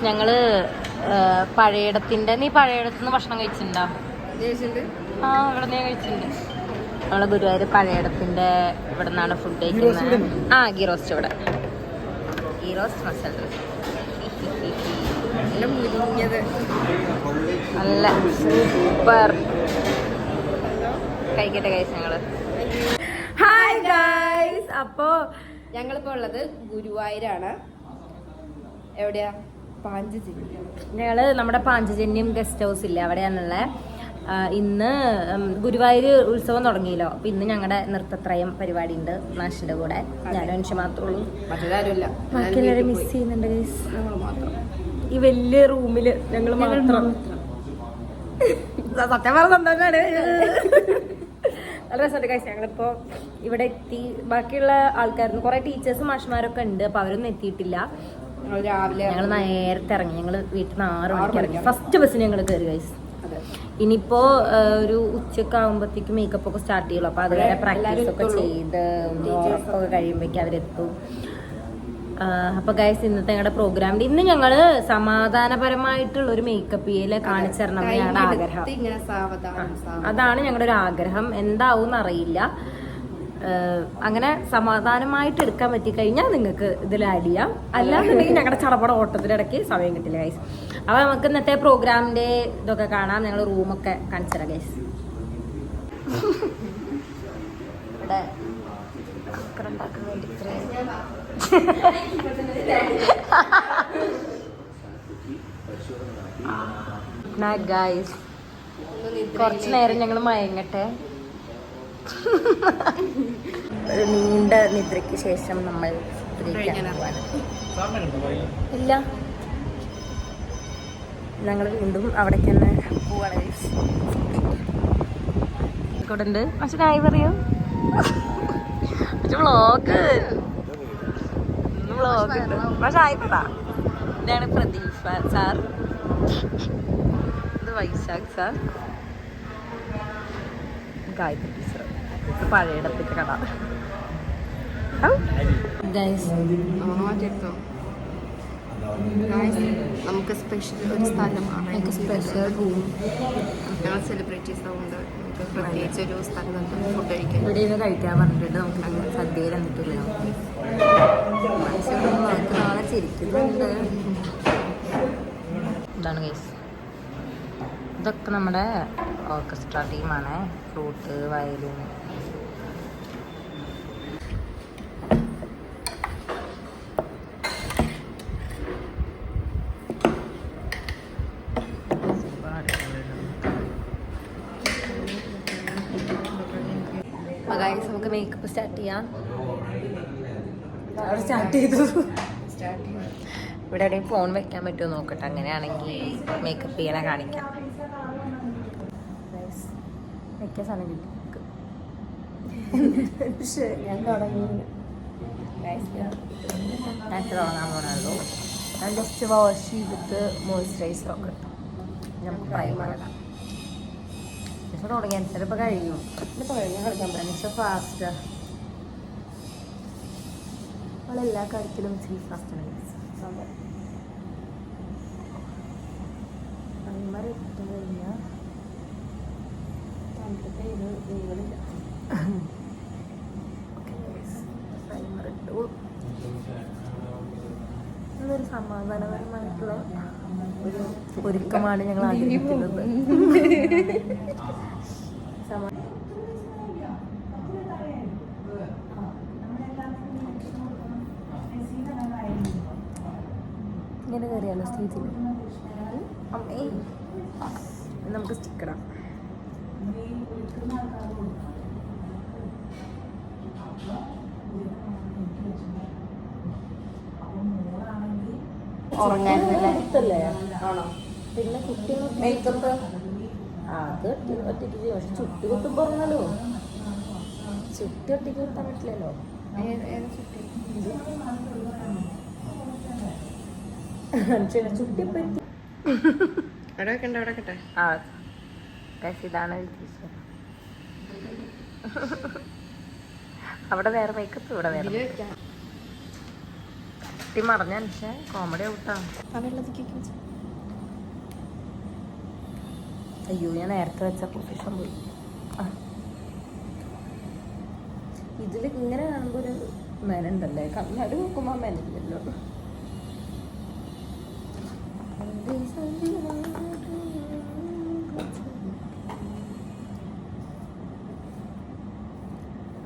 ഞങ്ങള് പഴയിടത്തിന്റെ നീ പഴയിടത്തുനിന്ന് ഭക്ഷണം കഴിച്ചിട്ടുണ്ടോ? ആ ഇവിടെ നീ കഴിച്ചിട്ടുണ്ട്. നമ്മള് ഗുരുവായൂർ പഴയിടത്തിന്റെ ഇവിടെ നിന്നാണ് ഫുഡ് കഴിക്കുന്നത്. ആ ഗീ റോസ്റ്റ് ഇവിടെ ഗീ റോസ്റ്റ് മസാല നല്ല സൂപ്പർ. കഴിക്കട്ടെ ഗൈസ് ഞങ്ങള്. ഹായ് ഗൈസ്, അപ്പോ ഞങ്ങളിപ്പോ ഉള്ളത് ഗുരുവായൂരാണ്. എവിടെയാ? പാഞ്ചജന്യം. ഞങ്ങള് നമ്മുടെ പാഞ്ചജന്യം ഗസ്റ്റ് ഹൗസ് ഇല്ലേ, അവിടെയാണുള്ളത്. ഇന്ന് ഗുരുവായൂർ ഉത്സവം തുടങ്ങിയല്ലോ. അപ്പൊ ഇന്ന് ഞങ്ങളുടെ നൃത്തത്രയം പരിപാടി ഉണ്ട് മാഷിന്റെ കൂടെ. ഞാനും മനുഷ്യ മാത്രമേ ഉള്ളൂ, ബാക്കിയെല്ലാവരും മിസ് ചെയ്യുന്നുണ്ട് ഗൈസ്. ഈ വലിയ റൂമില് ഞങ്ങൾ മാത്രം. സത്യം പറഞ്ഞ സന്തോഷാണ്. നല്ല രസമുണ്ട് ഗൈസ്. ഞങ്ങളിപ്പോ ഇവിടെ എത്തി. ബാക്കിയുള്ള ആൾക്കാരുന്നു കുറെ ടീച്ചേഴ്സും മാഷ്മാരൊക്കെ ഉണ്ട്. അപ്പൊ അവരൊന്നും എത്തിയിട്ടില്ല. ഞങ്ങൾ നേരത്തെ ഇറങ്ങി. ഞങ്ങൾ വീട്ടിൽ നിന്ന് 6 മണിക്ക് ഇറങ്ങി. ഫസ്റ്റ് ബസ്സിന് ഞങ്ങൾ കയറി ഗൈസ്. ഇനിയിപ്പോ ഒരു ഉച്ചക്ക് ആകുമ്പോഴത്തേക്കും മേക്കപ്പ് ഒക്കെ സ്റ്റാർട്ട് ചെയ്യുള്ളൂ. അപ്പൊ അതുവരെ പ്രാക്ടീസ് ഒക്കെ ചെയ്ത് ഉറപ്പൊക്കെ കഴിയുമ്പോഴേക്കും അവരെത്തും. അപ്പൊ ഗൈസ്, ഇന്നത്തെ ഞങ്ങളുടെ പ്രോഗ്രാമിൽ ഇന്ന് ഞങ്ങള് സമാധാനപരമായിട്ടുള്ള ഒരു മേക്കപ്പ് ചെയ്യല് കാണിച്ചു തരണം ഞങ്ങളുടെ ആഗ്രഹം. അതാണ് ഞങ്ങളുടെ ഒരു ആഗ്രഹം. എന്താവും അറിയില്ല. അങ്ങനെ സമാധാനമായിട്ട് എടുക്കാൻ പറ്റിക്കഴിഞ്ഞാൽ നിങ്ങൾക്ക് ഇതിൽ ആഡ് ചെയ്യാം. അല്ലാന്നുണ്ടെങ്കിൽ ഞങ്ങളുടെ ചടപട ഓട്ടത്തിലിടയ്ക്ക് സമയം കിട്ടില്ല ഗൈസ്. അപ്പൊ നമുക്ക് ഇന്നത്തെ പ്രോഗ്രാമിന്റെ ഇതൊക്കെ കാണാം. ഞങ്ങൾ റൂമൊക്കെ കാണിച്ചു തരാം ഗൈസ്. ഇവിടെ ഉണ്ടാക്കാൻ വേണ്ടി ഗൈസ് കുറച്ചു നേരം ഞങ്ങൾ മയങ്ങട്ടെ. ഒരു നീണ്ട നിദ്രയ്ക്ക് ശേഷം നമ്മൾ ഇല്ല, ഞങ്ങൾ വീണ്ടും അവിടേക്ക് തന്നെ പോവാണ്. ഇവിടെ ഉണ്ട് പക്ഷെ കായ് പറയൂ. വ്ളോഗ് പക്ഷെ ആയിട്ടാ. ഇതാണ് പ്രദീപ് സാർ, ഇത് വൈശാഖ് സാർ, ഗായത്രി ടീച്ചർ, പഴയിടത്തേക്ക് കട. നമുക്ക് സ്പെഷ്യൽ ഒരു സ്ഥലമാണ്. സ്പെഷ്യൽ റൂം ഞങ്ങൾ സെലിബ്രിറ്റീസ് ആവുന്നുണ്ട്. നമുക്ക് പ്രത്യേകിച്ച് ഒരു സ്ഥലം നമുക്ക് ഫുഡ് കഴിക്കാൻ ഇവിടെ നിന്ന് കഴിക്കാൻ പറഞ്ഞിട്ടുണ്ട്. നമുക്ക് സദ്യയിൽ എന്നിട്ടില്ല. നാളെ ചിരിക്കുന്നുണ്ട്. ഇതാണ് ഗൈസ്. ഇതൊക്കെ നമ്മുടെ ഓർക്കസ്ട്ര ടീമാണ്. Flute, violin. ഗൈസ്, നമുക്ക് മേക്കപ്പ് സ്റ്റാർട്ട് ചെയ്യാം. സ്റ്റാർട്ട് ചെയ്തു. ഇവിടെ എവിടെയും ഫോൺ വെക്കാൻ പറ്റുമോ നോക്കട്ടെ. അങ്ങനെയാണെങ്കിൽ മേക്കപ്പ് ചെയ്യണ കാണിക്കാം. വെക്കാൻ സമയം കിട്ടി. ഞാൻ തുടങ്ങി. ഞാൻ തുടങ്ങാൻ പോണല്ലോ. ഞാൻ ജസ്റ്റ് വാഷ് ചെയ്തിട്ട് മോയ്സ്ചറൈസറൊക്കെ നമുക്ക് പ്രൈമർ ഇടാം. പക്ഷെ തുടങ്ങിയ ചിലപ്പോൾ കഴിയും. കളിക്കാൻ പറ്റും ഫാസ്റ്റ്. നമ്മളെല്ലാ കാര്യത്തിലും ഇച്ചിരി ഫാസ്റ്റാണ്. പ്രൈമർ ഇട്ട് കഴിഞ്ഞാൽ പ്രൈമർ ഇട്ടു. ഇതൊരു സമാധാനപരമായിട്ടുള്ള ഒരു ഒരുക്കമാണ് ഞങ്ങൾ ആഗ്രഹിക്കുന്നത്. ഇങ്ങനെ കയറിയാലോ സ്റ്റേജിൽ. നമുക്ക് സ്റ്റിക്കറാം. ഉറങ്ങാനില്ലേ? ആണോ? പിന്നെ കുട്ടി മേക്കപ്പ് അത് ഒറ്റയ്ക്ക് ചെയ്യും. പക്ഷെ ചുട്ടി കുത്തുമ്പോ ഉറങ്ങാലോ. ചുട്ടി ഒറ്റയ്ക്ക് കുത്താൻ പറ്റില്ലല്ലോ. ചുട്ടി പറ്റി. ഇതാണ് അവിടെ വേറെ മേക്കപ്പ്, ഇവിടെ വേറെ. കുട്ടി മറിഞ്ഞ കോമഡി ഔട്ടാ. അയ്യോ ഞാൻ നേരത്തെ വെച്ച പൊസിഷൻ പോയി. ഇതിൽ ഇങ്ങനെ കാണുമ്പോൾ ഒരു മെനുണ്ടല്ലേ, കണ്ണാടി നോക്കുമ്പോൾ മെനില്ലല്ലോ.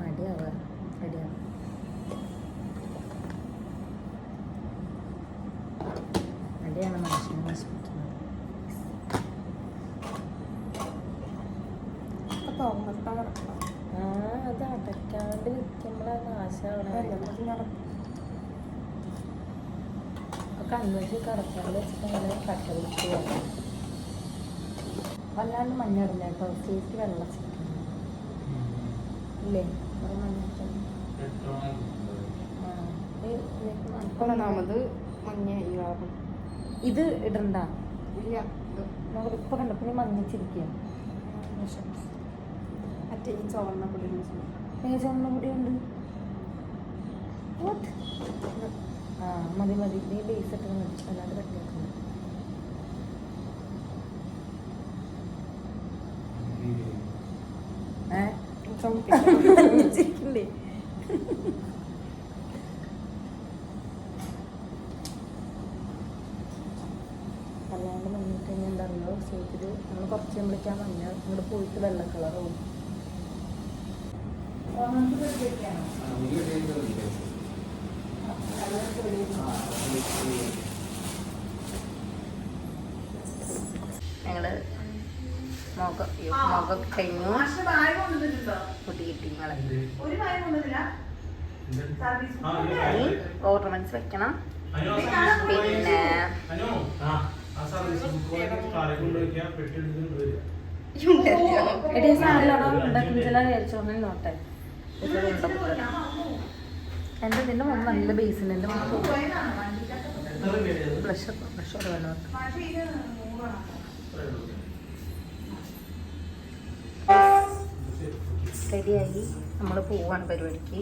മടിയാവാ റെഡിയാവും. മടിയാണ് മനുഷ്യനെ നശിപ്പിക്കുന്നത്. അത് അടയ്ക്കാണ്ട് നിൽക്കുമ്പോഴാണ് നാശമാണ്. കണ്ണൂര് കടക്കാണ്ട് വെച്ചിട്ട് അങ്ങനെ കട്ട പിടിച്ച് പോകാം. വല്ലാണ്ട് മഞ്ഞിടില്ല കേട്ടോ, ചേച്ചി വെള്ളം ഇല്ലേ ഒന്നാമത് മഞ്ഞ ഇത് ഇടണ്ട. ഇല്ല ഇപ്പൊ കണ്ടപ്പോ മഞ്ഞിച്ചിരിക്കുക. മറ്റേ ഈ ചുവന്ന പൊടി ചുവന്ന പൊടിയുണ്ട്. ആ മതി മതി, നീ ബേസ് ഇട്ട് മതി, അല്ലാണ്ട് കട്ടിയാക്കുന്നു. ചിരിക്കണ്ടേ? അല്ലാണ്ട് മഞ്ഞിട്ട് കഴിഞ്ഞാൽ എന്താ അറിയോ, സൂപ്പിൽ നമ്മൾ കുറച്ച് കഴിയുമ്പോഴേക്കാ മഞ്ഞ ഇങ്ങോട്ട് പോയിട്ട് വെള്ള കളറാവും. ഞങ്ങള് മുഖം കഴിഞ്ഞു, കുട്ടി കിട്ടി. ഓർണമെന്റ്സ് വെക്കണം. പിന്നെ നോട്ടെ എൻ്റെ നിന്റെ മുമ്പ് നല്ല ബേസിന് എൻ്റെ ബ്ലഷർ വേണം. റെഡിയായി, നമ്മൾ പോവാണ് പരിപാടിക്ക്.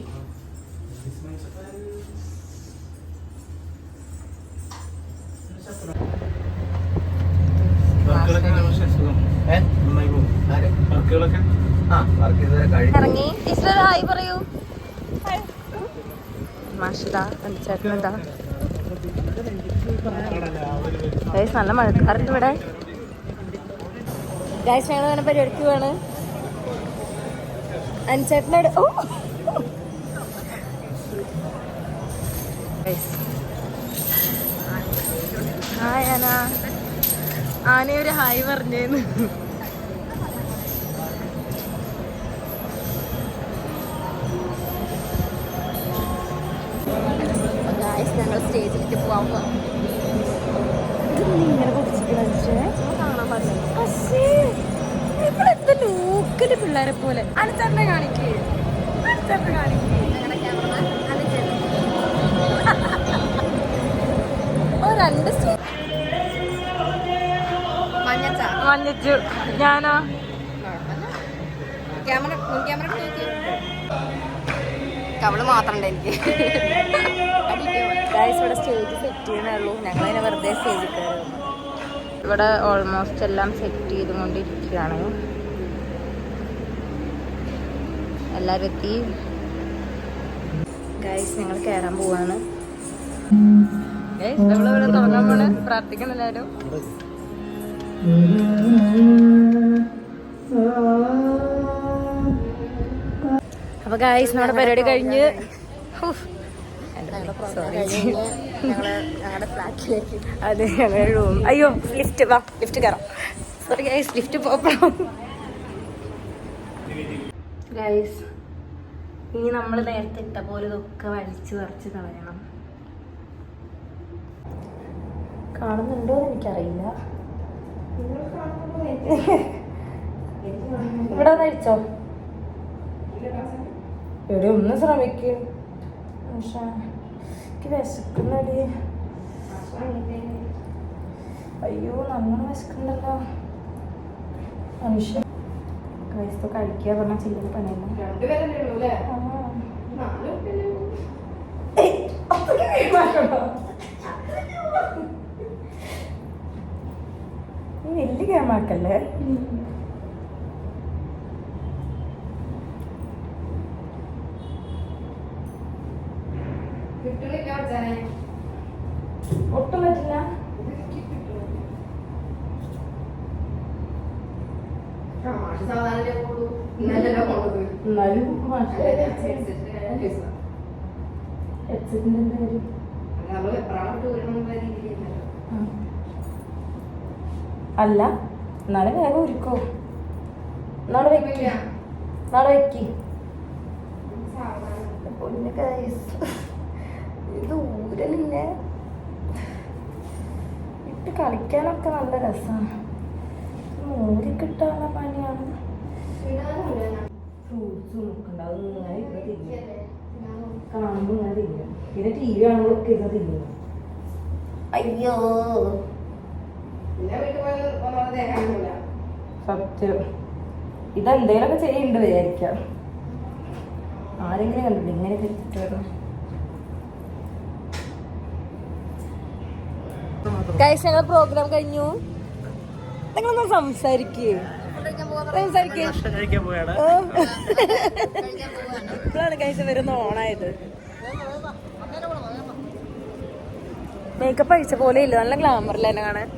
ഇറങ്ങി ടീച്ചർ ഹായ് പറയൂ. മാഷിതാ ചേട്ടനെന്താ നല്ല മഴക്കാറുണ്ട് ഇവിടെ. ഗൈസ് ഞങ്ങൾ അങ്ങനെ പരിപാടിക്ക് പോവാണ്. അഞ്ചേട്ടനോട് ഹായ് ആന. ആനയൊരു ഹായ് പറഞ്ഞേന്ന്. ഞങ്ങൾ സ്റ്റേജിലേക്ക് പോവാൻ പോകും. ഇങ്ങനെ ഇവിടെത്തെ ലോക്കല് പിള്ളേരെ പോലെ അനുചരണ കാണിക്കേ. രണ്ട് മഞ്ഞച്ചു. ഞാനോ കവള് മാത്രം ഉണ്ട് എനിക്ക്. ഇവിടെ സ്റ്റേജ് സെറ്റ് ചെയ്യണുള്ളൂ, ഞങ്ങളതിനെ വെറുതെ സ്റ്റേജിൽ കയറി. ഇവിടെ ഓൾമോസ്റ്റ് എല്ലാം സെറ്റ് ചെയ്തുകൊണ്ടിരിക്കുകയാണ്. എല്ലാവരും എത്തി. ഗൈസ് ഞങ്ങൾ കയറാൻ പോവാണ്. നമ്മളിവിടെ തുടങ്ങാൻ പോണ്. പ്രാർത്ഥിക്കണം എല്ലാവരും. അപ്പൊ ഗൈസ് നമ്മുടെ പരിപാടി കഴിഞ്ഞ് അതെ ഞങ്ങളുടെ റൂം. അയ്യോ ലിഫ്റ്റ് വാ, ലിഫ്റ്റ് കയറാം. സോറി ഗൈസ്, ലിഫ്റ്റ് പോകണം. ഗൈസ് ഇനി നമ്മൾ നേരത്തെ ഇട്ട പോലെ ഇതൊക്കെ വലിച്ചു പറിച്ച് കളയണം. കാണുന്നുണ്ടോ എന്ന് എനിക്കറിയില്ല. ഇവിടെ കഴിച്ചോ? ഇവിടെ ഒന്ന് ശ്രമിക്കും. എനിക്ക് വിശക്കുന്നടി. അയ്യോ നമ്മൾ വിശക്കുന്നുണ്ടല്ലോ മനുഷ്യൻ. കഴിച്ചോ കഴിക്കുക പറഞ്ഞാൽ ചെയ്യുന്ന പണിയല്ല. വലിയ ക്യാമാക്കല്ലേ? ഒട്ടും പറ്റില്ല. എന്നാലും അല്ല നാളെ വേഗം ഒരുക്കോ. നാളെ വെക്കി ഇത് ഊരലില്ലേ ഇട്ട് കളിക്കാനൊക്കെ നല്ല രസമാണ്. ഊരി കിട്ടാനുള്ള പണിയാണ്. ഫ്രൂട്ട്സ് നോക്കണ്ടാവും ഇങ്ങനെ ഇരുന്ന് തിരിഞ്ഞു കാണുമ്പോൾ ഇങ്ങനെ തിരിഞ്ഞു. പിന്നെ ടി വി കാണുമ്പോഴൊക്കെ ഇരുന്ന് തിരിഞ്ഞു. അയ്യോ സത്യം ഇതെന്തേലൊക്കെ ചെയ്യുന്നുണ്ട് വിചാരിക്കാം. ആരെങ്കിലും കണ്ടില്ല ഇങ്ങനെ തെറ്റിട്ട്. ഗൈസ് ഞങ്ങൾ പ്രോഗ്രാം കഴിഞ്ഞു. നിങ്ങളൊന്ന് സംസാരിക്കേ. ഇപ്പോഴാണ് ഗൈസ് വരുന്ന ഓണായത്. മേക്കപ്പ് അഴിച്ച പോലെ ഇല്ല, നല്ല ഗ്ലാമറിൽ തന്നെ കാണാൻ.